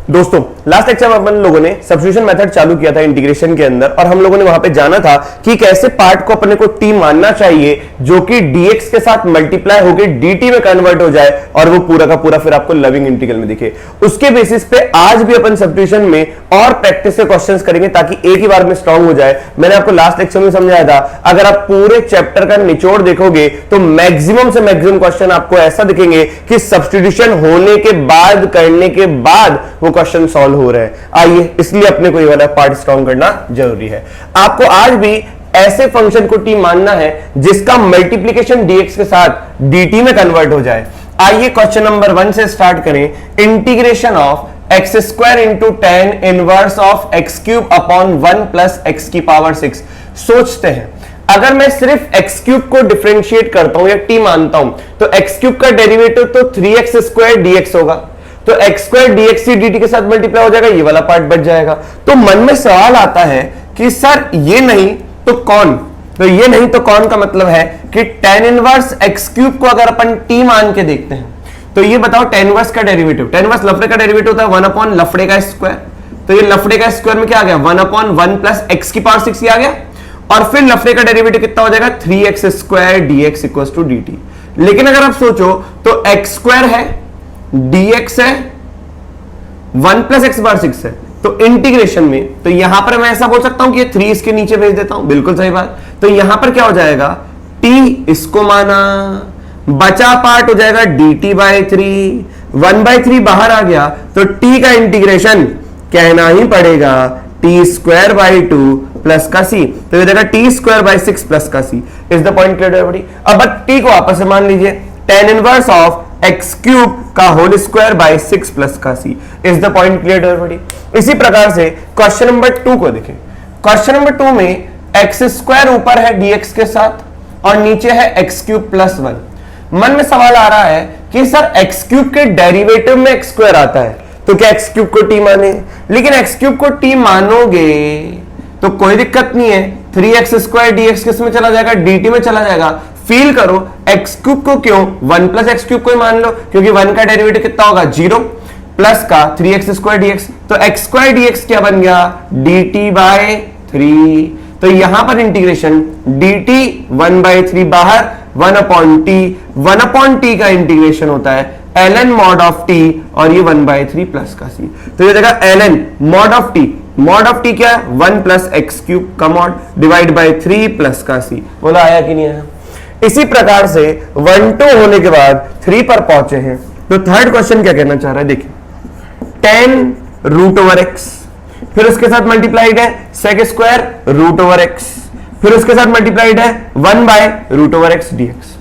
दोस्तों last lecture में अपन लोगों ने सब्स्टिट्यूशन मेथड चालू किया था इंटीग्रेशन के अंदर और हम लोगों ने वहां पे जाना था कि कैसे पार्ट को अपने को टी मानना चाहिए जो कि dx के साथ मल्टीप्लाई होकर dt में कन्वर्ट हो जाए और वो पूरा का पूरा फिर आपको लविंग इंटीग्रल में दिखे। उसके बेसिस पे आज भी अपन सब्स्टिट्यूशन में और प्रैक्टिस के क्वेश्चंस करेंगे ताकि एक ही बार में स्ट्रांग हो जाए। मैंने आपको लास्ट लेक्चर में समझाया था अगर आप पूरे चैप्टर का निचोड़ देखोगे तो मैक्सिमम से मैक्सिमम क्वेश्चन आपको ऐसा दिखेंगे कि सब्स्टिट्यूशन होने के बाद करने के बाद वो क्वेश्चन सॉल्व हो रहे हैं। आइए इसलिए अपने को ये वाला पार्ट स्ट्रांग करना जरूरी है। आपको आज भी ऐसे फंक्शन को टी मानना है जिसका मल्टीप्लिकेशन dx के साथ dt में कन्वर्ट हो जाए। आइए क्वेश्चन नंबर 1 से स्टार्ट करें। Integration of x square into tan inverse of x cube upon 1 plus x की पावर 6। सोचते हैं अगर मैं सिर्फ एक्स क्यूब को डिफरेंशिएट करता हूं या टी मानता हूं तो एक्स क्यूब का डेरिवेटिव तो 3x स्क्वायर dx होगा, तो एक्स स्क्वायर dx से dt के साथ मल्टीप्लाई हो जाएगा, ये वाला पार्ट बच जाएगा। तो मन में सवाल आता है कि सर ये नहीं तो कौन, तो ये नहीं तो कौन का मतलब है कि tan इनवर्स एक्स क्यूब को अगर अपन t मान के देखते हैं तो ये बताओ tan इनवर्स का डेरिवेटिव, tan इनवर्स लफड़े का डेरिवेटिव होता है 1 अपॉन लफड़े का स्क्वायर, तो ये लफड़े का स्क्वायर में क्या आ गया 1 अपॉन 1 प्लस एक्स की पावर 6 आ गया और फिर लफड़े का डेरिवेटिव कितना हो जाएगा 3x square dx equals to dt। लेकिन अगर आप सोचो तो x स्क्वायर है dx है 1 प्लस एक्स बार 6 है, तो इंटीग्रेशन में तो यहां पर मैं ऐसा बोल सकता हूं कि ये 3 इसके नीचे भेज देता हूं, बिल्कुल सही बात। तो यहां पर क्या हो जाएगा t इसको माना, बचा पार्ट हो जाएगा dt बाय 3, 1/3 बाहर आ गया तो t का इंटीग्रेशन कहना ही पड़ेगा t स्क्वायर बाई 2 प्लस का c, तो ये देगा t स्क्वायर बाई 6 प्लस का c। Is the point clear everybody? अब t को आपस में मान लीजिए tan inverse of x cube का होल स्क्वायर बाय 6 प्लस का c। Is the point clear everybody? इसी प्रकार से क्वेश्चन नंबर 2 को देखें। क्वेश्चन नंबर 2 में एक्स स्क्वायर ऊपर है dx के साथ और नीचे है एक्स क्यूब प्लस 1। मन में सवाल आ रहा है कि सर एक्स क्यूब के डेरिवेटिव में एक्स स्क्वायर आता है तो क्या एक्स क्यूब को टी माने, लेकिन एक्स क्यूब को टी मानोगे तो कोई दिक्कत नहीं है, 3x स्क्वायर dx किस में चला जाएगा dt में चला जाएगा। फील करो एक्स क्यूब को क्यों 1 प्लस एक्स क्यूब को ही मान लो क्योंकि 1 का डेरिवेटिव कितना होगा 0 प्लस का 3x स्क्वायर dx, तो x स्क्वायर dx क्या बन गया dt बाय 3। तो यहां पर इंटीग्रेशन dt 1/3 बाहर 1 अपॉन t का इंटीग्रेशन होता है ln mod ऑफ t और ये 1/3 प्लस का c। तो ये देखा ln mod ऑफ t क्या है 1 प्लस एक्स क्यूब का मॉड डिवाइड बाय 3 प्लस का c। बोला आया कि नहीं आया? इसी प्रकार से 1 2 होने के बाद 3 पर पहुंचे हैं तो थर्ड क्वेश्चन क्या कहना चाह रहा है देखिए, tan रूट ओवर x, फिर उसके साथ मल्टीप्लाइड है sec square root over x, फिर उसके साथ मल्टीप्लाइड है 1 by root over x dx।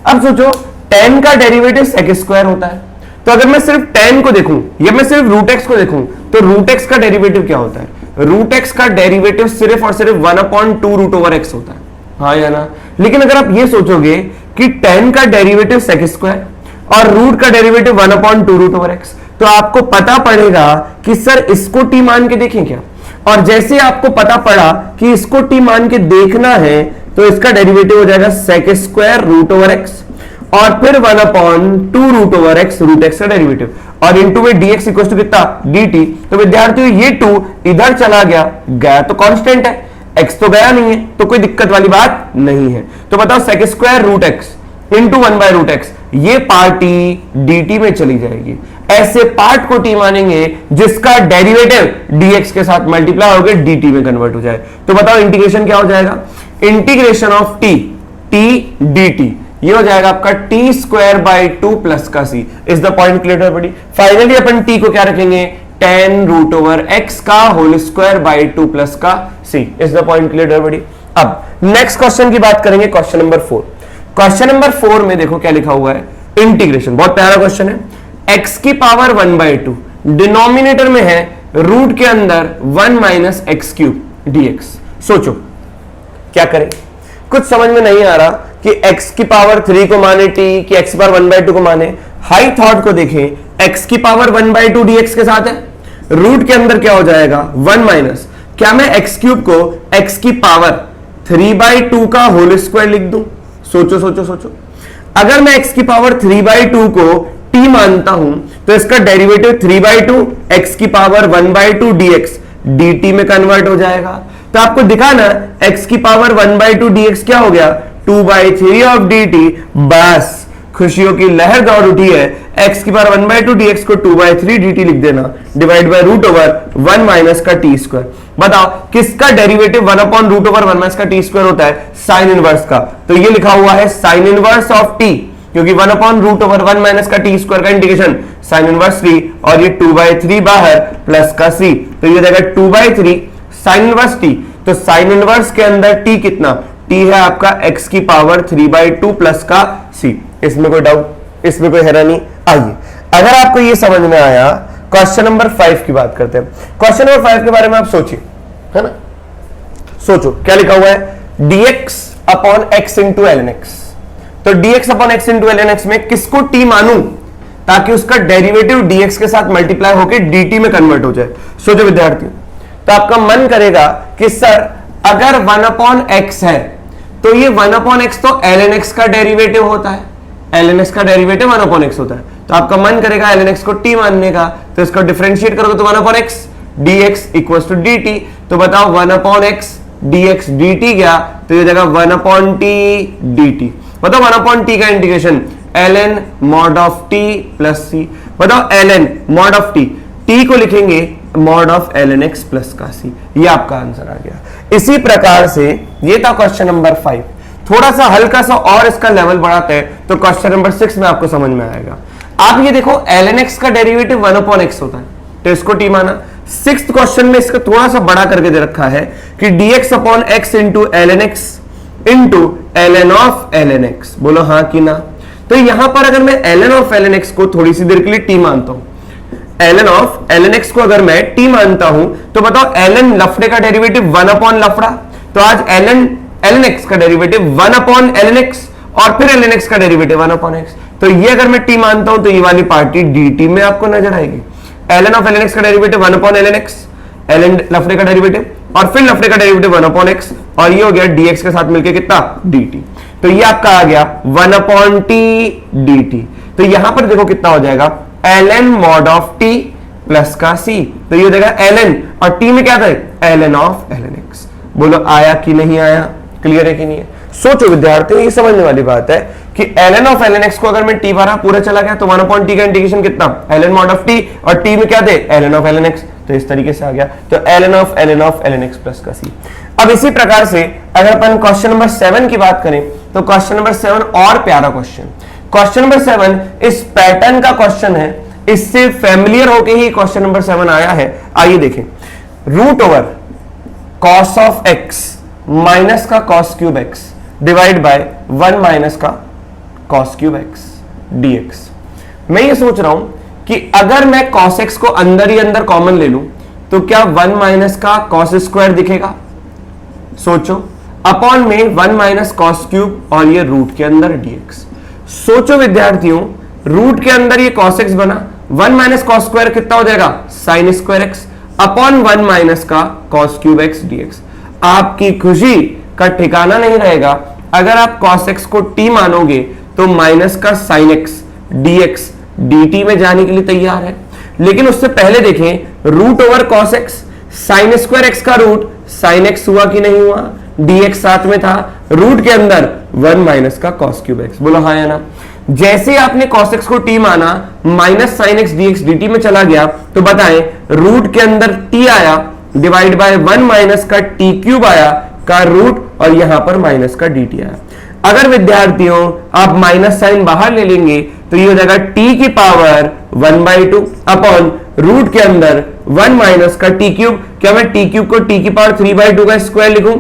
अब सोचो tan का डेरिवेटिव sec स्क्वायर होता है, तो अगर मैं सिर्फ tan को देखूं या मैं सिर्फ रूट x को देखूं तो रूट x का डेरिवेटिव क्या होता है, रूट x का डेरिवेटिव सिर्फ और सिर्फ 1 अपॉन 2 रूट ओवर x होता है, हाँ या ना? लेकिन अगर आप ये सोचोगे कि tan का डेरिवेटिव sec स्क्वायर और रूट का derivative 1 upon 2 root over x, तो आपको पता पड़ेगा कि सर इसको t मान के देखें क्या, और जैसे आपको पता पड़ा कि इसको t मान के देखना है तो इसका डेरिवेटिव हो जाएगा sec square root over x और फिर 1 upon 2 root over x, root x का डेरिवेटिव और इनटू में dx इक्वल टू कितना dt। तो विद्यार्थियों ये 2 इधर चला गया तो कांस्टेंट है, x तो गया नहीं है तो कोई दिक्कत वाली बात नहीं है। तो बताओ sec square root x into 1 by root x, ये पार्टी dt में चली जाएगी। ऐसे पार्ट को t मानेंगे जिसका डेरिवेटिव dx के साथ मल्टीप्लाई होकर dt में कन्वर्ट हो जाए। तो बताओ इंटीग्रेशन क्या हो जाएगा, इंटीग्रेशन ऑफ t dt ये हो जाएगा आपका t स्क्वायर बाई 2 प्लस का c। Is the point clear everybody? Finally upon t को क्या रखेंगे tan रूट ओवर x का होल स्क्वायर बाई 2 प्लस का c। Is the point clear everybody? अब नेक्स्ट क्वेश्चन की बात करेंगे, क्वेश्चन नंबर 4। क्वेश्चन नंबर 4 में देखो क्या लिखा हुआ है, इंटीग्रेशन, बहुत प्यारा क्वेश्चन है। x की पावर 1/2 डिनोमिनेटर में है, रूट के अंदर 1 माइनस एक्स क्यूब dx। सोचो क्या करें, कुछ समझ में नहीं आ रहा कि x की पावर 3 को माने t कि x की पावर 1/2 को माने। हाई थॉट को देखें, x की पावर 1/2 dx के साथ है, रूट के अंदर क्या हो जाएगा 1 माइनस, क्या मैं एक्स क्यूब को x की पावर 3/2 का होल स्क्वायर लिख दूं? सोचो सोचो सोचो, अगर मैं x की पावर 3/2 को t मानता हूं तो इसका डेरिवेटिव 3/2 x की पावर 1/2 dx dt में कन्वर्ट हो जाएगा। तो आपको दिखाना x की पावर 1/2 dx क्या हो गया 2/3 ऑफ dt। बस खुशियों की लहर दौड़ उठी है, x की पावर 1/2 dx को 2/3 dt लिख देना divide by root over 1 minus का टी स्क्वायर। बताओ किसका derivative 1 upon root over 1 minus का टी स्क्वायर होता है, साइन इनवर्स का। तो ये लिखा हुआ है साइन इनवर्स ऑफ t, क्योंकि 1 अपॉन रूट ओवर 1 माइनस का टी स्क्वायर का इंटीग्रेशन साइन इनवर्स t, और ये 2/3 बाहर प्लस का c, तो ये देगा 2/3 साइन इनवर्स t। तो साइन इनवर्स के अंदर t कितना, t है आपका x की पावर 3/2 प्लस का c। इसमें कोई डाउट, इसमें कोई हैरानी? आइए अगर आपको ये समझ में आया, क्वेश्चन नंबर 5 की बात करते हैं। क्वेश्चन नंबर 5 के बारे में आप सोचिए, है ना, सोचो क्या लिखा हुआ है, dx upon x into ln x। तो dx upon x into ln x में किसको t मानूं ताकि उसका डेरिवेटिव dx के साथ मल्टीप्लाई होकर dt में कन्वर्ट हो जाए। सोचो विद्यार्थियों, तो आपका मन करेगा कि सर अगर 1 अपॉन x है तो ये 1 अपॉन x तो ln x का डेरिवेटिव होता है, ln x का डेरिवेटिव 1 अपॉन x होता है। तो आपका मन करेगा ln x को t मानने का, तो इसको डिफरेंशिएट करोगे तो 1 upon x dx equals to dt। तो बताओ 1 अपॉन x dx dt गया, तो ये जगह 1 अपॉन t dt। बताओ 1 अपॉन t का integration ln mod of t plus c। बताओ ln mod ऑफ t को लिखेंगे mod of ln x plus का c। ये आपका आंसर आ गया। इसी प्रकार से ये था क्वेश्चन नंबर 5। थोड़ा सा हल्का सा और इसका लेवल बढ़ाते हैं तो क्वेश्चन नंबर 6 में आपको समझ में आएगा। आप ये देखो ln x का डेरिवेटिव 1 अपॉन x होता है, तो इसको t माना। 6th क्वेश्चन में इसका थोड़ा सा बड़ा करके दे रखा है कि dx upon x into ln x into ln of ln x। बोलो हाँ कि ना। तो यहां पर अगर मैं ln ऑफ ln x को थोड़ी सी देर के लिए t मानता हूं, ln ऑफ ln x को अगर मैं t मानता हूं, तो बताओ ln लफड़े का डेरिवेटिव 1 अपॉन लफड़ा, तो आज ln x का डेरिवेटिव 1 अपॉन ln x और फिर ln x का डेरिवेटिव 1 अपॉन x। तो ये अगर मैं t मानता हूं तो ये वाली पार्टी dt में आपको नजर आएगी। ln ऑफ ln x का derivative 1 upon ln x, ln लफड़े का डेरिवेटिव और फिर लफड़े का डेरिवेटिव 1 अपॉन x, और ये हो गया dx के साथ मिलके कितना dt। तो ये आपका आ गया 1 अपॉन t dt। तो यहां पर देखो कितना हो जाएगा ln mod of t plus का c। तो ये हो जाएगा ln और t में क्या था ln ऑफ ln x। बोलो आया कि नहीं आया, क्लियर है कि नहीं है? सोचो विद्यार्थी, ये समझने वाली बात है कि ln ऑफ ln x को अगर मैं t बारा पूरा चला गया तो 1 अपॉन t का इंटीग्रेशन कितना ln mod ऑफ t, और t में क्या थे ln ऑफ ln x। तो इस तरीके से आ गया, तो ln of ln x plus का c। अब इसी प्रकार से अगर अपन क्वेश्चन नंबर 7 की बात करें तो क्वेश्चन नंबर 7 और प्यारा क्वेश्चन। क्वेश्चन नंबर 7 इस पैटर्न का क्वेश्चन है, इससे फैमिलियर होके ही क्वेश्चन नंबर 7 आया है। आइए देखें, root over cos of x minus का cos cube x divide by 1 minus का कॉस क्यूब x dx। मैं ये सोच रहा हूं कि अगर मैं cos x को अंदर ही अंदर कॉमन ले लूं तो क्या 1 माइनस का cos स्क्वायर दिखेगा? सोचो, अपॉन में 1 माइनस कॉस क्यूब और ये रूट के अंदर dx। सोचो विद्यार्थियों, रूट के अंदर ये cos x बना, 1 माइनस कॉस स्क्वायर कितना हो जाएगा sine square x upon 1 minus का cos क्यूब x dx। आपकी खुशी का ठिकाना नहीं रहेगा अगर आप cos x को t मानोगे तो माइनस का sin x dx dt में जाने के लिए तैयार है। लेकिन उससे पहले देखें, root over cos x sin स्क्वायर x का रूट sin x हुआ कि नहीं हुआ, dx साथ में था, रूट के अंदर 1 माइनस का cos क्यूब x। बोलो हाँ या ना। जैसे आपने cos x को t माना, minus sin x dx dt में चला गया, तो बताएं रूट के अंदर t आया डिवाइड बाय 1 माइनस का t क्यूब आया का रूट, और यहां पर माइनस का dt आया। अगर विद्यार्थियों आप माइनस साइन बाहर ले लेंगे तो ये हो जाएगा t की पावर 1/2 अपॉन रूट के अंदर 1 माइनस का t क्यूब। क्या मैं t क्यूब को t की पावर 3/2 का स्क्वायर लिखूं?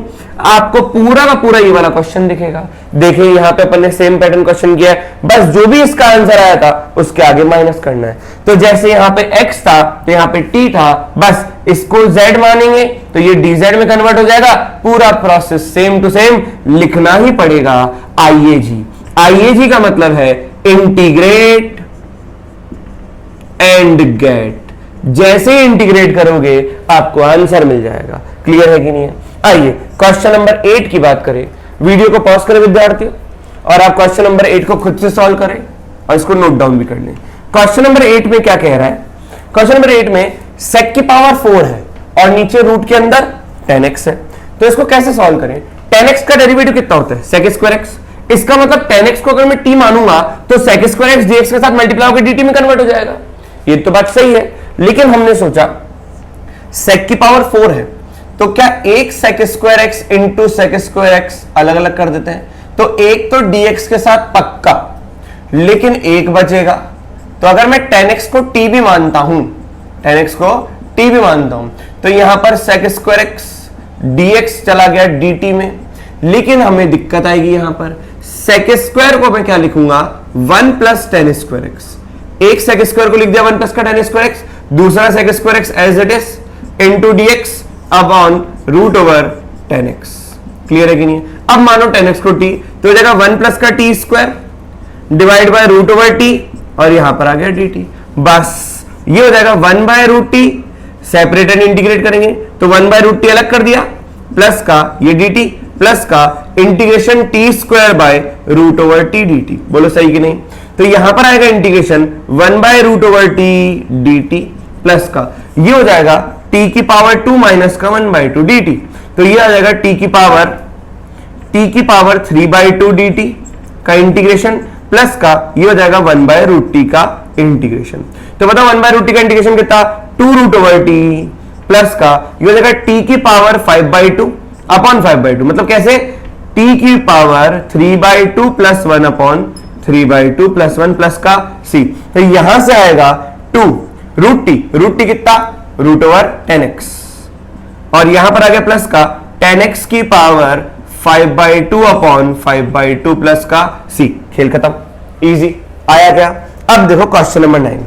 आपको पूरा का पूरा ये वाला क्वेश्चन दिखेगा। देखिए यहां पे अपन ने सेम पैटर्न क्वेश्चन किया है, बस जो भी इसका आंसर आया था उसके आगे माइनस करना है। तो जैसे यहां पे x था तो यहां पे t था, बस इसको z मानेंगे तो ये dz में कन्वर्ट हो जाएगा। पूरा प्रोसेस सेम टू सेम लिखना ही पड़ेगा। IAG का मतलब है इंटीग्रेट एंड गेट। जैसे इंटीग्रेट करोगे आपको आंसर मिल जाएगा। क्लियर है कि नहीं है? आइए क्वेश्चन नंबर 8 की बात करें। वीडियो को पॉज करें विद्यार्थियों, और आप क्वेश्चन नंबर 8 को खुद से सॉल्व करें और इसको नोट डाउन भी कर लें। क्वेश्चन नंबर 8 में क्या कह रहा है? क्वेश्चन नंबर 8 में sec की पावर 4 है और नीचे रूट के अंदर 10x है, तो इसको कैसे सॉल्व करें? 10x का डेरिवेटिव कितना होता है? sec square x। इसका मतलब 10x को अगर मैं t मानूंगा तो sec स्क्वायर x dx के साथ मल्टीप्लाई होकर dt में कन्वर्ट हो जाएगा। ये तो बात सही है, लेकिन हमने सोचा sec की पावर 4 है तो क्या एक sec square x into sec square x अलग अलग कर देते हैं, तो एक तो dx के साथ पक्का, लेकिन एक बचेगा। तो अगर मैं 10x को t भी मानता हूं, 10x को t भी मानता हूं, तो यहां पर sec स्क्वायर x dx चला गया dt में, लेकिन हमें दिक्कत आएगी। यहां पर sec स्क्वायर को मैं क्या लिखूंगा? 1 प्लस टेन स्क्वायर एक्स। एक sec स्क्वायर को लिख दिया 1 प्लस का टेन स्क्वायर एक्स, दूसरा sec square x as it is into dx upon root over 10x। Clear है कि नहीं? अब मानो 10x को t, तो हो जाएगा 1 प्लस का t square divide by root over t, और यहां पर आ गया dt। बस ये हो जाएगा 1 by root t, separate and integrate करेंगे तो 1 बाय रूट टी अलग कर दिया, प्लस का ये dt, प्लस का integration t square by root over t dt। बोलो सही कि नहीं? तो यहां पर आएगा integration 1 by root over t dt, plus का ये हो जाएगा t की पावर 2 माइनस का 1 बाय 2 dt, तो ये आ जाएगा t की पावर 3 बाय 2 dt का इंटीग्रेशन, प्लस का ये हो जाएगा 1 बाय रूट टी का इंटीग्रेशन। तो बताओ 1 बाय रूट टी का इंटीग्रेशन कितना? 2 रूट ओवर टी, प्लस का ये हो जाएगा t की पावर 5 बाय 2 अपॉन 5 बाय 2। मतलब कैसे? t की power 3 by 2 plus 1 upon 3 by 2 plus 1 plus का c। तो यहां से आएगा 2 रूट टी कितना? रूट ओवर 10x, और यहां पर आ गया प्लस का 10x की power 5 by 2 upon 5 by 2 plus का c। खेल खत्म, इजी आया क्या? अब देखो क्वेश्चन नंबर 9।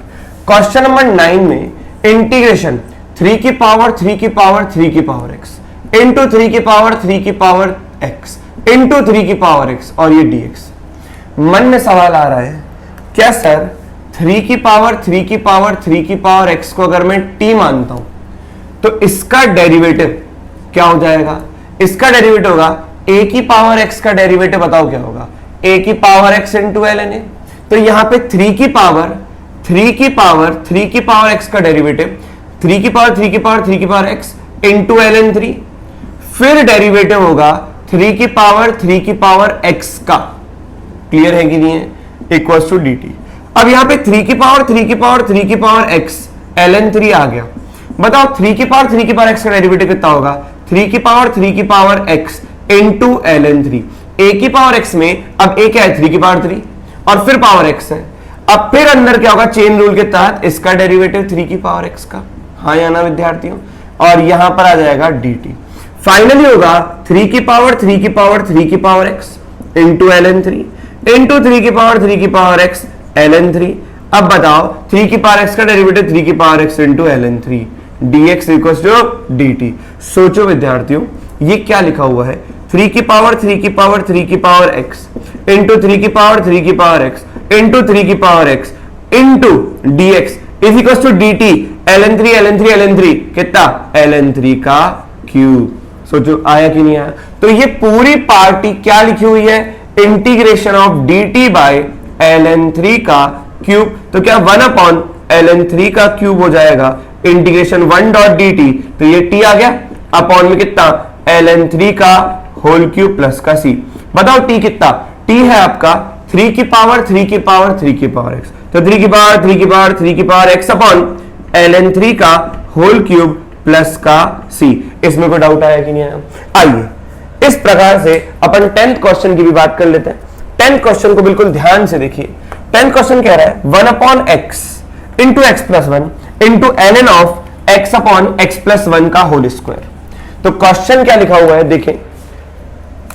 क्वेश्चन नंबर 9 में इंटीग्रेशन 3 की पावर 3 की पावर 3 की पावर x इंटू 3 की पावर 3 की पावर x इंटू 3 की पावर x और ये dx। मन में सवाल आ रहा है, क्या सर 3 की पावर 3 की पावर 3 की पावर x को अगर मैं t मानता हूं तो इसका डेरिवेटिव क्या हो जाएगा? इसका डेरिवेटिव होगा a की पावर x का डेरिवेटिव, बताओ क्या होगा? a की power x into ln a। तो यहां पे 3 की पावर 3 की पावर 3 की पावर x का डेरिवेटिव 3 की पावर 3 की पावर 3 की पावर x इंटू ln 3, फिर डेरिवेटिव होगा 3 की पावर 3 की पावर x का। क्लियर है कि नहीं है? Equals to dt। अब यहां पे 3 की पावर 3 की पावर 3 की पावर x ln 3 आ गया। बताओ 3 की पावर 3 की पावर x का डेरिवेटिव कितना होगा? 3 की पावर 3 की power x into ln 3। a की पावर x में अब a क्या है? 3 की पावर 3 और फिर पावर x है। अब फिर अंदर क्या होगा? चेन रूल के तहत इसका डेरिवेटिव 3 की पावर x का। हाँ या ना विद्यार्थियों? और यहां पर आ जाएगा dt। फाइनली होगा 3 की पावर 3 की पावर 3 की power x into ln 3 into 3 की पावर 3 की पावर x ln 3। अब बताओ 3 की पावर x का डेरिवेटिव 3 की power x into ln 3 dx equals to dt। सोचो विद्यार्थियों, ये क्या लिखा हुआ है? 3 की पावर 3 की पावर 3 की पावर x इंटू 3 की पावर 3 की पावर x इंटू 3 की power x into dx is equals to dt ln 3 ln 3 ln 3 कितना? ln 3 का क्यूब। सोचो आया कि नहीं आया? तो ये पूरी पार्टी क्या लिखी हुई है? Integration of dt by ln 3 का क्यूब। तो क्या 1 अपॉन ln 3 का क्यूब हो जाएगा इंटीग्रेशन 1 डॉट dt, तो ये t आ गया अपॉन में कितना? ln 3 का होल क्यूब प्लस का c। बताओ t कितना? t है आपका 3 की पावर 3 की पावर 3 की पावर x, तो 3 की पावर 3 की पावर 3 की पावर x अपॉन ln 3 का होल क्यूब प्लस का c। इसमें कोई डाउट आया कि नहीं आया? आइए इस प्रकार से अपन 10th क्वेश्चन की भी बात कर लेते हैं। 10th क्वेश्चन को बिल्कुल ध्यान से देखिए। 10th क्वेश्चन कह रहा है 1 upon x into x plus 1 into ln of x upon x plus 1 का होल स्क्वायर। तो क्वेश्चन क्या लिखा हुआ है देखें,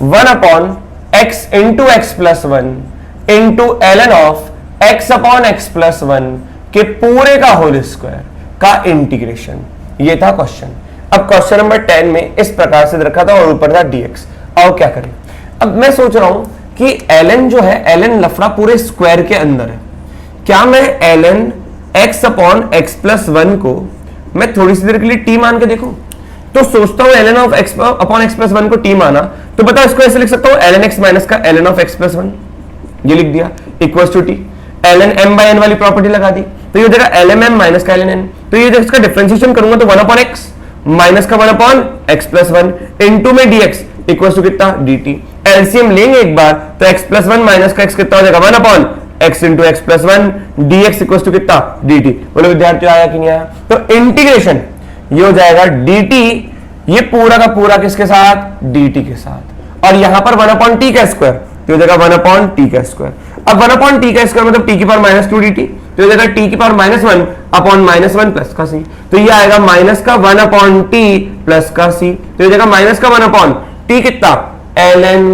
1 upon x into x plus 1 into ln of x upon x plus 1 के पूरे का होल स्क्वायर का इंटीग्रेशन। ये था क्वेश्चन। अब क्वेश्चन नंबर 10 में इस प्रकार से रखा था और ऊपर था dx। और क्या करें? अब मैं सोच रहा हूं कि ln जो है, ln लफड़ा पूरे स्क्वायर के अंदर है। क्या मैं ln x upon x plus 1 को मैं थोड़ी सी देर के लिए t मान के देखूं? तो सोचता हूं ln of x upon x plus 1 को t माना, तो बताओ इसको ऐसे लिख सकता हूं ln x माइनस का ln ऑफ x प्लस 1, ये लिख दिया equals to t। ln m by n वाली प्रॉपर्टी लगा दी, तो ये हो जाएगा ln m माइनस का ln n। तो ये जब इसका डिफरेंशिएशन करूंगा तो 1 अपॉन x माइनस का 1 अपॉन x प्लस 1 इनटू में dx इक्वल टू कितना dt। एलसीएम लेंगे एक बार तो x प्लस 1 माइनस का x कितना हो जाएगा 1 upon x into x plus 1 dx equal to कितना dt। बोलो विद्यार्थियों आया कि नहीं आया? तो इंटीग्रेशन ये हो जाएगा dt, ये पूरा का पूरा किसके साथ dt के साथ, और यहां पर 1 अपॉन t का स्क्वायर तो हो जाएगा 1 अपॉन t का स्क्वायर। अब 1 अपॉन t का स्क्वायर मतलब t की पावर माइनस 2 dt, तो हो जाएगा t की power minus 1 upon minus 1 plus का c, तो ये आएगा माइनस का 1 अपॉन t प्लस का c, तो हो जाएगा माइनस का 1 अपॉन t कितना ln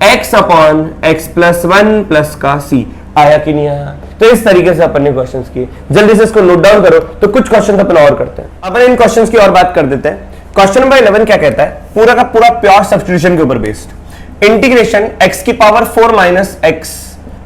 x upon x plus 1 plus का c। आया कि नहीं आया? तो इस तरीके से अपन ने क्वेश्चंस किए, जल्दी से इसको नोट डाउन करो। तो कुछ क्वेश्चन अपन और करते हैं, अपन इन क्वेश्चंस की और बात कर देते हैं। क्वेश्चन नंबर 11 क्या कहता है? पूरा का पूरा प्योर सब्स्टिट्यूशन के ऊपर बेस्ड, इंटीग्रेशन x की पावर 4 माइनस x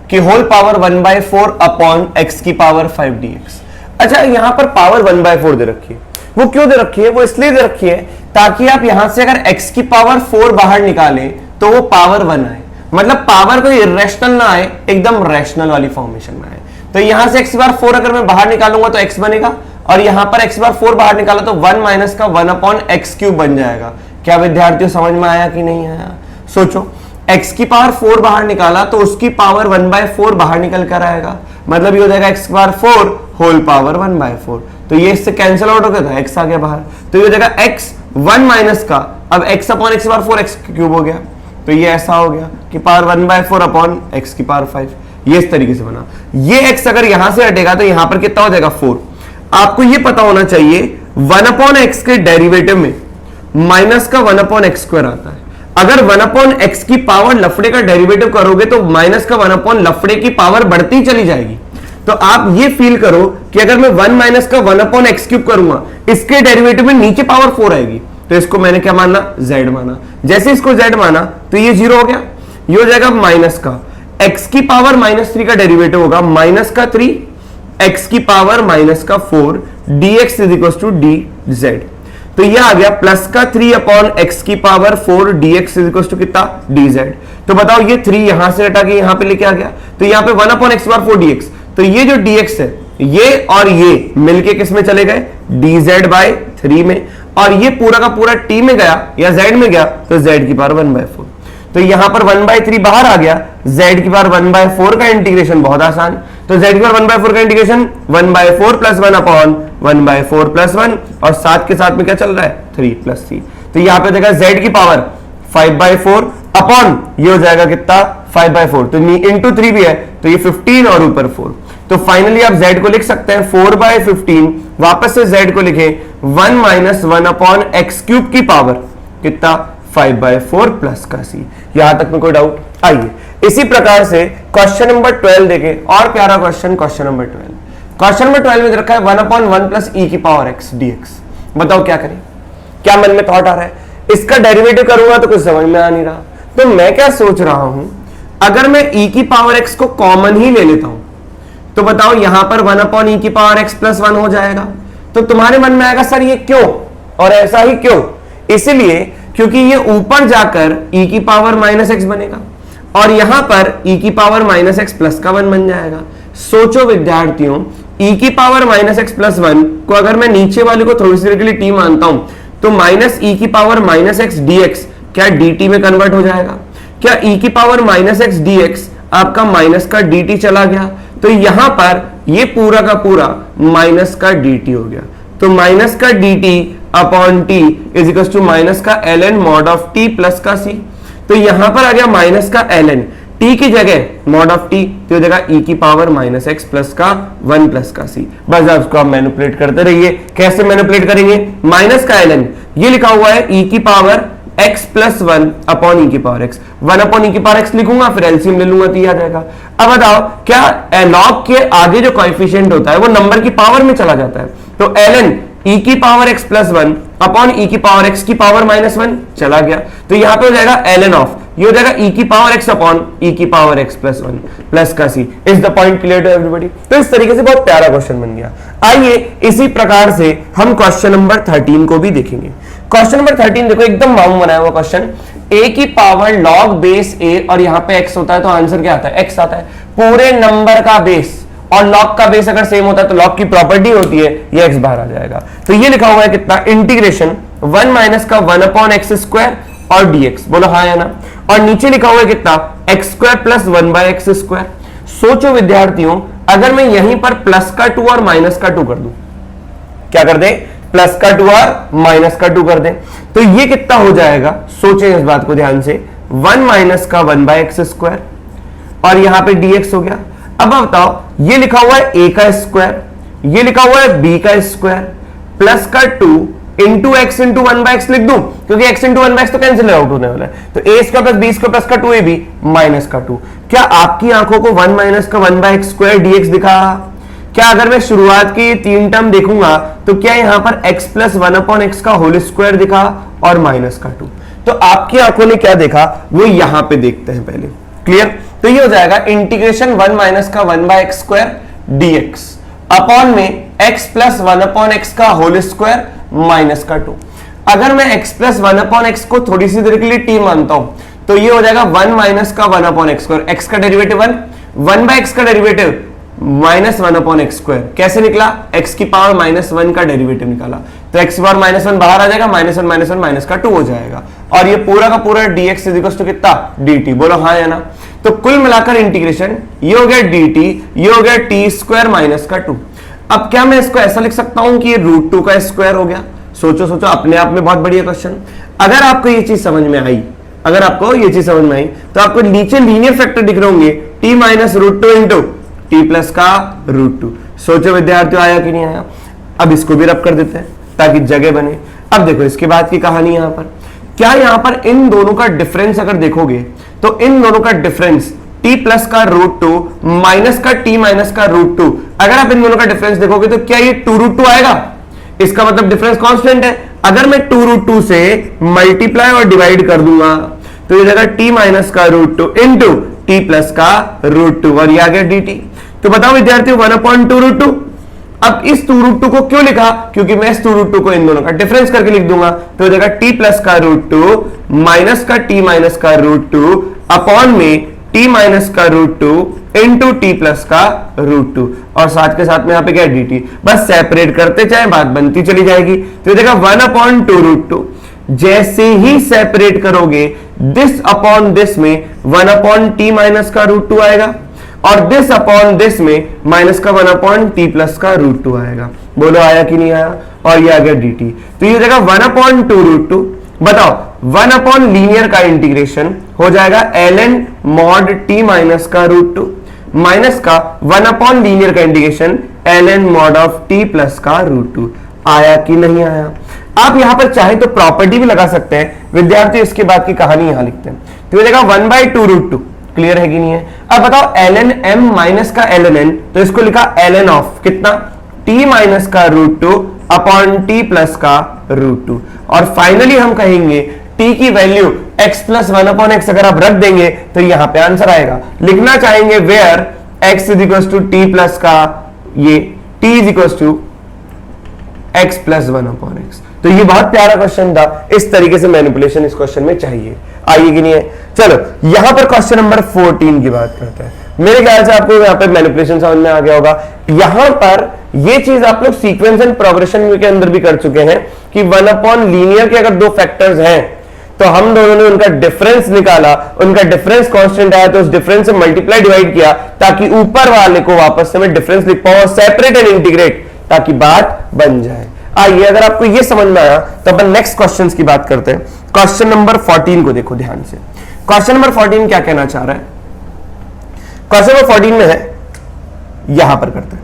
की होल पावर 1/4 अपॉन x की पावर 5 dx। अच्छा, यहां पर पावर 1/4 दे रखी है, वो क्यों दे रखी है? वो इसलिए दे रखी है ताकि आप यहां से अगर x की पावर 4 बाहर निकालें तो वो पावर 1 आए, मतलब पावर कोई इरेशनल ना आए, एकदम रैशनल वाली फॉर्मेशन में आए। तो यहां से x की पावर 4 अगर मैं बाहर निकालूंगा तो x बनेगा, और यहां पर x की पावर 4 बाहर निकाला तो 1 माइनस का 1 अपॉन एक्स क्यूब बन जाएगा। क्या विद्यार्थियों समझ में आया कि नहीं आया? सोचो, x की पावर 4 बाहर निकाला तो उसकी पावर 1/4 बाहर निकल कर आएगा, मतलब ये हो जाएगा x की पावर 4 होल पावर 1/4। तो ये इससे कैंसिल आउट हो गया था, x आ गया बाहर, तो ये हो जाएगा x 1 माइनस का अब x अपॉन x की पावर 4 एक्स क्यूब हो गया, तो ये ऐसा हो गया कि पावर 1/4 अपॉन x की पावर 5। ये इस तरीके से बना। ये x अगर यहां से हटेगा तो यहां पर कितना हो जाएगा 4। आपको ये पता होना चाहिए 1 अपॉन x के डेरिवेटिव में माइनस का 1 अपॉन एक्स स्क्वायर आता है। अगर 1 अपॉन x की पावर लफड़े का डेरिवेटिव करोगे तो माइनस का 1 अपॉन लफड़े की पावर बढ़ती चली जाएगी। तो आप ये फील करो कि अगर मैं 1 माइनस का 1 अपॉन एक्स क्यूब करूंगा, इसके डेरिवेटिव में नीचे पावर 4 आएगी, तो इसको मैंने क्या माना? z माना। जैसे इसको z माना तो ये 0 हो गया, ये हो जाएगा माइनस का x की पावर -3 का डेरिवेटिव होगा माइनस का 3 x की पावर माइनस का 4 dx is equal to dz। तो ये आ गया प्लस का 3 अपॉन x की power 4 dx is equal to कितना dz। तो बताओ ये 3 यहां से हटा के यहां पे लेके आ गया, तो यहां पे 1 अपॉन x पावर 4 dx, तो ये जो dx है ये और ये मिलके किस में चले गए? dz बाय 3 में, और ये पूरा का पूरा t में गया या z में गया तो z की पावर 1/4। तो यहां पर 1/3 बाहर आ गया, z की पावर 1/4 का इंटीग्रेशन बहुत आसान, तो z की पावर 1/4 का इंटीग्रेशन 1/4 प्लस 1 अपॉन 1/4 प्लस 1, और साथ के साथ में क्या चल रहा है 3 प्लस 3। तो यहां पे देखा z की पावर 5/4 अपॉन ये हो जाएगा कितना 5/4, तो इंटू 3 भी है तो ये 15 और ऊपर 4। तो फाइनली आप z को लिख सकते हैं 4/15, वापस से z को लिखें 1 माइनस 1 अपॉन एक्स क्यूब की पावर कितना 5/4 प्लस का c। यहां तक में कोई डाउट? आइए इसी प्रकार से क्वेश्चन नंबर 12 देखें, और प्यारा question, question number 12। Question number 12 में रखा है 1 अपॉन 1 प्लस e की पावर x dx। बताओ क्या करें? क्या मन में थॉट आ रहा है? इसका डेरिवेटिव करूंगा तो कुछ समझ में आ नहीं रहा, तो मैं क्या सोच रहा हूं, अगर मैं e की पावर x को कॉमन ही ले लेता हूं तो बताओ यहां पर 1 अपॉन e की पावर x प्लस 1 हो जाएगा। तो तुम्हारे मन में आएगा सर ये क्यों और ऐसा ही क्यों? इसलिए क्योंकि ये ऊपर जाकर e की पावर माइनस एक्स बनेगा और यहां पर e की पावर माइनस एक्स प्लस का 1 बन जाएगा। सोचो विद्यार्थियों, e की पावर माइनस एक्स प्लस 1 को अगर मैं नीचे वाले को थोड़ी सी देर के लिए t मानता हूं तो माइनस e की पावर माइनस एक्स dx क्या dt में कन्वर्ट हो जाएगा? क्या e की पावर माइनस एक्स dx आपका माइनस का dt चला गया, तो यहां पर ये पूरा का पूरा माइनस का dt हो गया। तो माइनस का dt upon t is equal to minus का ln mod of t plus का c। तो यहां पर आ गया माइनस का ln, t की जगह मॉड ऑफ t, तो हो जाएगा e की पावर माइनस एक्स प्लस का 1 प्लस का c। बस आप उसको आप मैनिपुलेट करते रहिए। कैसे मैनिपुलेट करेंगे? माइनस का ln ये लिखा हुआ है e की power x plus 1 upon e की पावर x, 1 अपॉन e की पावर x लिखूंगा, फिर एलसीएम ले लूंगा तो ये आ जाएगा। अब बताओ क्या लॉग के आगे जो कोएफिशिएंट होता है वो नंबर की पावर में चला जाता है, तो ln e की power x plus 1 upon e की पावर x की पावर माइनस 1 चला गया, तो यहां पे हो जाएगा ln ऑफ, ये हो जाएगा e की पावर x अपॉन e की पावर x प्लस 1 प्लस का c। Is the point clear to everybody? तो इस तरीके से बहुत प्यारा क्वेश्चन बन गया। आइए इसी प्रकार से हम क्वेश्चन नंबर 13 को भी देखेंगे। क्वेश्चन नंबर 13 देखो एकदम मामू बनाया हुआ क्वेश्चन। a की पावर log बेस a और यहां पे x होता है तो आंसर क्या आता है, x आता है। पूरे नंबर का बेस और log का बेस अगर सेम होता है तो log की प्रॉपर्टी होती है, ये x बाहर आ जाएगा। तो ये लिखा हुआ है कितना, इंटीग्रेशन 1 माइनस का 1 अपॉन एक्स स्क्वायर और dx, बोलो हाँ या ना। और नीचे लिखा हुआ है कितना, x square plus 1 by x square. सोचो विद्यार्थियों, अगर मैं यहीं पर प्लस का 2 और माइनस का 2 कर दूं, क्या कर दे, प्लस का 2 और माइनस का 2 कर दे, तो ये कितना हो जाएगा, सोचें इस बात को ध्यान से, 1 माइनस का 1 बाय एक्स स्क्वायर और यहां पे dx हो गया। अब बताओ, ये लिखा हुआ है a का स्क्वायर, ये लिखा हुआ है b का स्क्वायर, प्लस का 2 into x into 1 by x लिख दूं, क्योंकि x इंटू 1 बाय एक्स तो कैंसिल आउट होने वाला है, तो a square plus b square plus का 2ab माइनस का 2। क्या आपकी आंखों को 1 माइनस का 1 बाय एक्स स्क्वायर dx दिखा? क्या अगर मैं शुरुआत की 3 टर्म देखूंगा तो क्या यहां पर x प्लस 1 अपॉन एक्स का होल स्क्वायर दिखा और माइनस का 2? तो आपकी आंखों ने क्या देखा वो यहां पे देखते हैं पहले, क्लियर। तो ये हो जाएगा इंटीग्रेशन 1 माइनस का 1 by x square dx upon में x प्लस 1 अपॉन एक्स का होल स्क्वायर माइनस का 2। अगर मैं x प्लस 1 अपॉन एक्स को थोड़ी सी देर के लिए t मानता हूं तो ये हो जाएगा 1 माइनस का 1 अपॉन एक्स स्क्वायर, x का डेरिवेटिव 1 बाय एक्स का derivative minus 1 upon X square. कैसे निकला, x की पावर -1 का डेरिवेटिव निकाला, तो x की पावर -1 बाहर आ जाएगा, -1 माइनस का 2 हो जाएगा, और ये पूरा का पूरा dx इज इक्वल टू कितना, dt, बोलो हाँ या ना। तो कुल मिलाकर इंटीग्रेशन ये हो गया dt, ये हो गया t स्क्वायर माइनस का 2। अब क्या मैं इसको ऐसा लिख सकता हूं कि ये √2 का स्क्वायर हो गया? सोचो सोचो, अपने आप में बहुत बढ़िया क्वेश्चन। अगर आपको ये चीज समझ में आई, अगर आपको ये चीज समझ में आई तो आपको नीचे लीनियर फैक्टर दिख रहे होंगे, t minus √2 into T plus का √2। सोचो विद्यार्थियों, आया कि नहीं आया? अब इसको भी रब कर देते हैं ताकि जगह बने। अब देखो इसके बाद की कहानी, यहां पर क्या, यहां पर इन दोनों का डिफरेंस अगर देखोगे तो इन दोनों का डिफरेंस t प्लस का √2 माइनस का t माइनस का √2, अगर आप इन दोनों का डिफरेंस देखोगे तो क्या ये 2√2 आएगा? इसका मतलब डिफरेंस कांस्टेंट है। अगर मैं 2√2 से मल्टीप्लाई और डिवाइड कर दूंगा तो ये जगह t माइनस का √2 इंटू t प्लस का √2 और ये आ गया dt। तो बताओ विद्यार्थियों 1/2√2। अब इस 2√2 को क्यों लिखा, क्योंकि मैं इस 2√2 को इन दोनों का डिफरेंस करके लिख दूंगा, तो जगह t प्लस का √2 माइनस का t माइनस का √2 अपॉन में t माइनस का √2 इंटू t प्लस का √2 और साथ के साथ में यहाँ पे क्या dt। बस सेपरेट करते चाहे बात बनती चली जाएगी। तो जगह 1/2√2, जैसे ही सेपरेट करोगे दिस अपॉन दिस में 1/t माइनस का √2 आएगा और दिस अपॉन दिस में माइनस का 1/t प्लस का √2 आएगा। बोलो आया कि नहीं आया? और ये आ गया dt। तो ये जगह 1/2√2, बताओ 1 अपॉन लीनियर का इंटीग्रेशन हो जाएगा ln mod t माइनस का √2 माइनस का 1 अपॉन लीनियर का integration ln mod of t plus का √2। आया कि नहीं आया? आप यहां पर चाहे तो प्रॉपर्टी भी लगा सकते हैं विद्यार्थी, इसके बाद की कहानी यहां लिखते हैं। तो ये जगह 1/2√2, क्लियर है कि नहीं है? अब बताओ ln m माइनस का ln n, तो इसको लिखा ln ऑफ कितना, t माइनस का √2 अपॉन t प्लस का √2। और फाइनली हम कहेंगे t की value x plus 1 upon x अगर आप रख देंगे तो यहां पे आंसर आएगा। लिखना चाहेंगे where x is equal to t plus का ये t is equal to x plus 1 upon x. तो ये बहुत प्यारा क्वेश्चन था, इस तरीके से मैनिपुलेशन इस क्वेश्चन में चाहिए, आइए कि नहीं है? चलो यहां पर क्वेश्चन नंबर 14 की बात करते हैं। मेरे ख्याल से आपको यहां पर मैनिपुलेशन समझ में आ गया होगा। यहां पर ये चीज आप लोग सीक्वेंस एंड प्रोग्रेशन के अंदर भी कर चुके हैं कि 1 अपॉन लीनियर के अगर दो फैक्टर्स हैं तो हम दोनों ने उनका डिफरेंस निकाला, उनका डिफरेंस कांस्टेंट आया तो उस डिफरेंस से मल्टीप्लाई डिवाइड किया ताकि ऊपर वाले को वापस से मैं डिफरेंस लिख पाऊं, सेपरेट एंड इंटीग्रेट, ताकि बात बन जाए। आइए अगर आपको यह समझ में आया तो अपन नेक्स्ट क्वेश्चंस की बात करते हैं। क्वेश्चन नंबर 14 को देखो ध्यान से। क्वेश्चन नंबर 14 क्या कहना चाह रहा है? क्वेश्चन नंबर 14 में है, यहां पर करते हैं।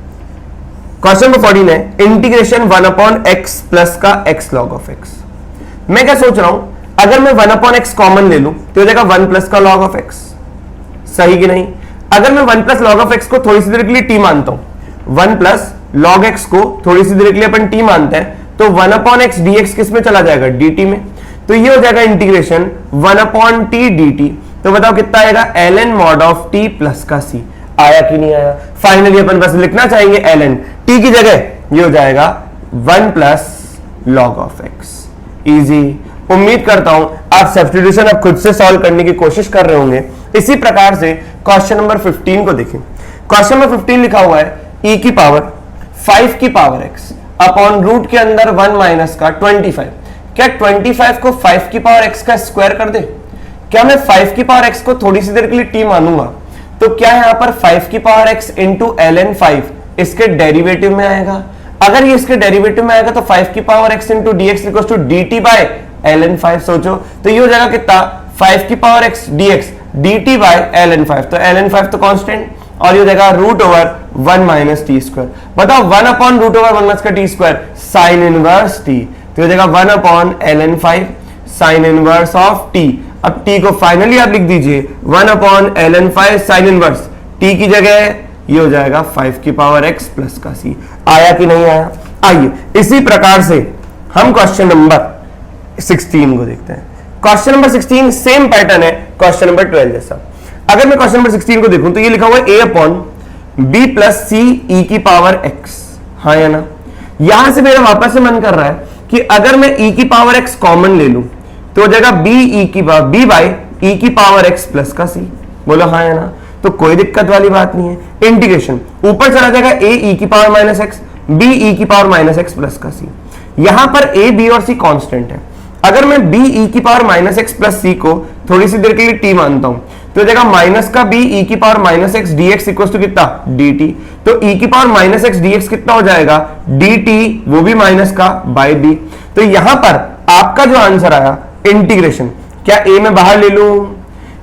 क्वेश्चन नंबर 14 है इंटीग्रेशन 1 अपॉन एक्स प्लस का x log ऑफ x। मैं क्या सोच रहा हूं, अगर मैं 1 अपॉन एक्स कॉमन ले लूं तो जाएगा 1 प्लस का log ऑफ x, सही कि नहीं? अगर मैं 1 प्लस log ऑफ x को थोड़ी सी देर के लिए t मानता हूं, 1 प्लस log x को थोड़ी सी देर के लिए अपन t मानते हैं, तो 1 अपॉन एक्स dx किस में चला जाएगा, dt में। तो ये हो जाएगा इंटीग्रेशन 1 अपॉन t dt। तो बताओ कितना आएगा, ln mod of t plus का c। आया कि नहीं आया? फाइनली अपन बस लिखना चाहेंगे ln, t की जगह ये हो जाएगा 1 plus log of x। Easy. उम्मीद करता हूं आप सब्स्टिट्यूशन अब खुद से सॉल्व करने की कोशिश कर रहे होंगे। इसी प्रकार से क्वेश्चन नंबर 15 को देखें। क्वेश्चन नंबर 15 लिखा हुआ है e की पावर 5 की पावर x अपॉन रूट के अंदर 1 माइनस का 25। क्या 25 को 5 की पावर x का स्क्वायर कर दे? क्या मैं 5 की पावर x को थोड़ी सी देर के लिए t मानूंगा तो क्या यहां पर 5 की पावर x इंटू ln 5 इसके डेरिवेटिव में आएगा? अगर ये इसके डेरिवेटिव में आएगा तो 5 की power x into d x equal to d t by ln 5। सोचो तो ये हो जाएगा कितना, 5 की power x dx dt by ln 5। तो ln 5 तो कांस्टेंट और ये हो जाएगा root over 1 minus t square. बताओ 1 अपॉन रूट ओवर 1 माइनस का t square sine inverse t, तो हो जाएगा 1 upon ln 5 sine inverse of t. अब t को फाइनली आप लिख दीजिए 1 upon ln 5 sine inverse t की जगह ये हो जाएगा 5 की पावर x प्लस का c। आया कि नहीं आया? आइए इसी प्रकार से हम क्वेश्चन नंबर 16 को देखते हैं। क्वेश्चन नंबर 16 सेम पैटर्न है क्वेश्चन नंबर 12 जैसा। अगर मैं क्वेश्चन नंबर 16 को देखूं तो ये लिखा हुआ है a अपॉन b प्लस सी ई की पावर x। हाँ या ना? यहां से मेरा वापस से मन कर रहा है कि अगर मैं e की पावर x कॉमन ले लूं तो हो जाएगा b बाई e की पावर x प्लस का c। बोलो हाँ या ना? तो कोई दिक्कत वाली बात नहीं है। इंटीग्रेशन ऊपर चला जाएगा a e की power minus x b e की पावर माइनस एक्स प्लस का c। यहां पर a b और c कांस्टेंट है। अगर मैं b e की power minus x plus c को थोड़ी सी देर के लिए t मानता हूं तो हो जाएगा माइनस का b e की power minus x d x equal to कितना dt। तो e की power minus x d x कितना हो जाएगा dt, वो भी माइनस का बाय b। तो यहां पर आपका जो आंसर आया इंटीग्रेशन, क्या a में बाहर ले लूं?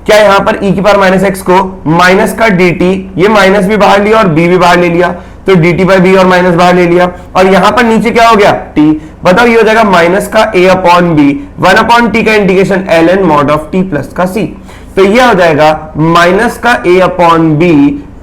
क्या यहां पर e की पावर माइनस एक्स को माइनस का dt, ये माइनस भी बाहर लिया और b भी बाहर ले लिया तो dt बाई बी और माइनस बाहर ले लिया और यहां पर नीचे क्या हो गया t। बताओ ये हो जाएगा माइनस का a upon b 1 upon t का integration ln mod of t plus का c। तो ये हो जाएगा माइनस का a upon b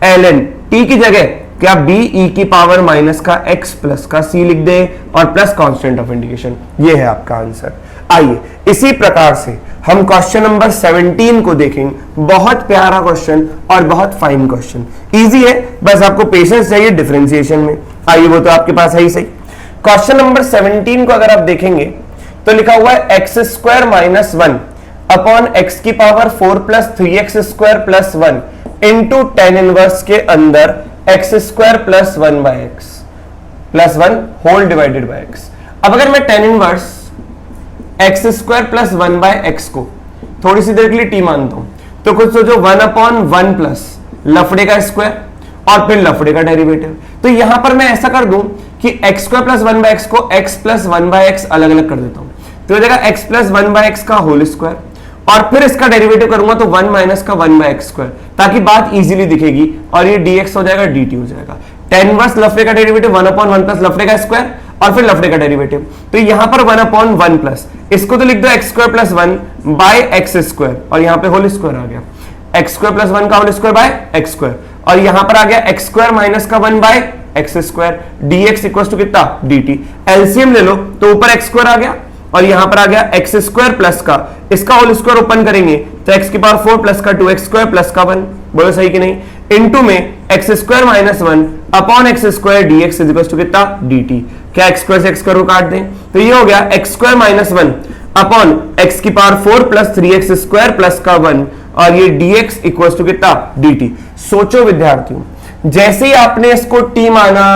ln t की जगह क्या b e की पावर माइनस का x प्लस का c लिख दे और प्लस कांस्टेंट ऑफ इंटीग्रेशन। ये है आपका आंसर। आइए इसी प्रकार से हम क्वेश्चन नंबर 17 को देखेंगे। बहुत प्यारा क्वेश्चन और बहुत फाइन क्वेश्चन, इजी है, बस आपको पेशेंस चाहिए डिफरेंशिएशन में। आइए वो तो आपके पास है ही सही। क्वेश्चन नंबर 17 को अगर आप देखेंगे तो लिखा हुआ है X square minus 1 upon X की power 4 plus 3x square plus 1 into tan inverse के अंदर X square plus 1 by X plus 1 whole divided by X. अब अगर मैं tan inverse X square plus 1 by x को थोड़ी सी देर के लिए टी मानता हूं तो खुद सोचो 1 अपॉन 1 प्लस लफड़े का स्क्वायर और फिर लफड़े का डेरिवेटिव। तो यहां पर मैं ऐसा कर दूं कि x square plus 1 by x को एक्स प्लस 1 बाय एक्स अलग अलग कर देता हूं तो हो जाएगा एक्स प्लस 1 बाय एक्स का होल स्क्वायर और फिर इसका डेरिवेटिव करूंगा तो 1 माइनस का 1 बाय एक्स स्क्वायर, ताकि बात इजीली दिखेगी और ये dx हो जाएगा dt हो जाएगा। टेन इनवर्स लफड़े का डेरिवेटिव 1 अपॉन 1 प्लस लफड़े का स्क्वायर और फिर लफड़े का डेरिवेटिव। तो यहां पर 1 अपॉन 1 प्लस इसको तो लिख दो x square plus 1 by x square और यहां पे होल स्क्वायर आ गया एक्स स्क्वायर प्लस 1 का whole square by x square और यहां पर आ गया एक्स स्क्वायर माइनस का 1 by x square dx equal to कितना dt। एलसीएम ले लो तो ऊपर एक्स स्क्वायर आ गया और यहां पर आ गया एक्स स्क्वायर प्लस का इसका होल स्क्वायर ओपन करेंगे तो एक्स की पावर 4 प्लस का 2x स्क्वायर प्लस का 1। बोलो सही कि नहीं? इनटू में X square minus 1 upon X square dx is equal to कितना dt। क्या एक्स स्क्वायर से एक्स स्क्वायर को काट दें तो ये हो गया X square minus 1 upon X की power 4 plus 3x square plus का 1 और ये dx इक्वल टू कितना dt। सोचो विद्यार्थियों, जैसे ही आपने इसको t माना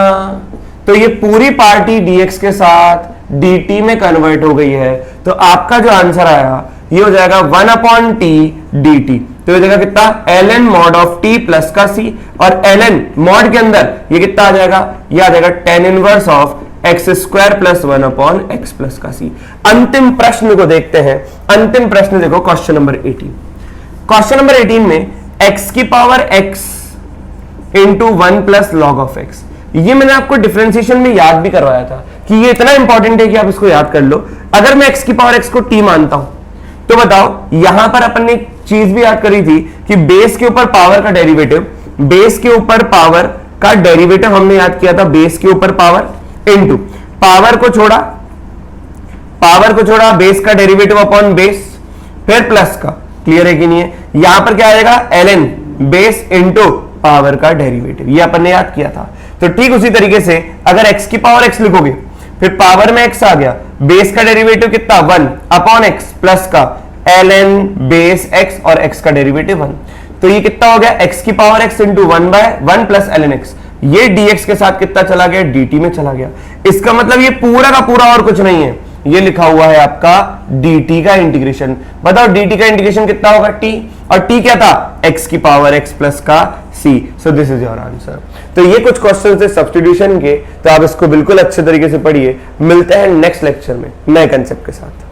तो ये पूरी पार्टी dx के साथ dt में कन्वर्ट हो गई है। तो आपका जो आंसर आया ये हो जाएगा 1 अपॉन टी dt। तो ये जाएगा कितना ln mod of t plus का c और ln मॉड के अंदर ये कितना आ जाएगा, ये आ जाएगा tan inverse of x square plus 1 upon x plus का c। अंतिम प्रश्न को देखते हैं। अंतिम प्रश्न देखो क्वेश्चन नंबर 18। क्वेश्चन नंबर 18 में x की power x into 1 plus log of x, ये मैंने आपको डिफरेंशिएशन में याद भी करवाया था कि ये इतना इंपॉर्टेंट है कि आप इसको याद कर लो। अगर मैं x की पावर x को t मानता हूं तो बताओ यहां पर अपन ने एक चीज भी याद करी थी कि बेस के ऊपर पावर का डेरिवेटिव, बेस के ऊपर पावर का डेरिवेटिव हमने याद किया था बेस के ऊपर पावर इनटू पावर को छोड़ा बेस का डेरिवेटिव अपॉन बेस फिर प्लस का। क्लियर है कि नहीं है? यहां पर क्या आएगा ln बेस इनटू पावर का डेरिवेटिव, ये अपन ने याद किया था। तो ठीक उसी तरीके से अगर x की पावर x लिखोगे फिर पावर में x आ गया, बेस का डेरिवेटिव कितना 1 अपॉन x प्लस का ln बेस x और x का डेरिवेटिव 1, तो ये कितना हो गया x की power x into 1/1 plus ln x, ये dx के साथ कितना चला गया dt में चला गया। इसका मतलब ये पूरा का पूरा और कुछ नहीं है, ये लिखा हुआ है आपका dt का इंटीग्रेशन। बताओ dt का इंटीग्रेशन कितना होगा t, और t क्या था x की पावर x प्लस का c, so this is your answer. तो ये कुछ क्वेश्चन थे सब्स्टिट्यूशन के, तो आप इसको बिल्कुल अच्छे तरीके से पढ़िए। मिलते हैं नेक्स्ट लेक्चर में नए कंसेप्ट के साथ।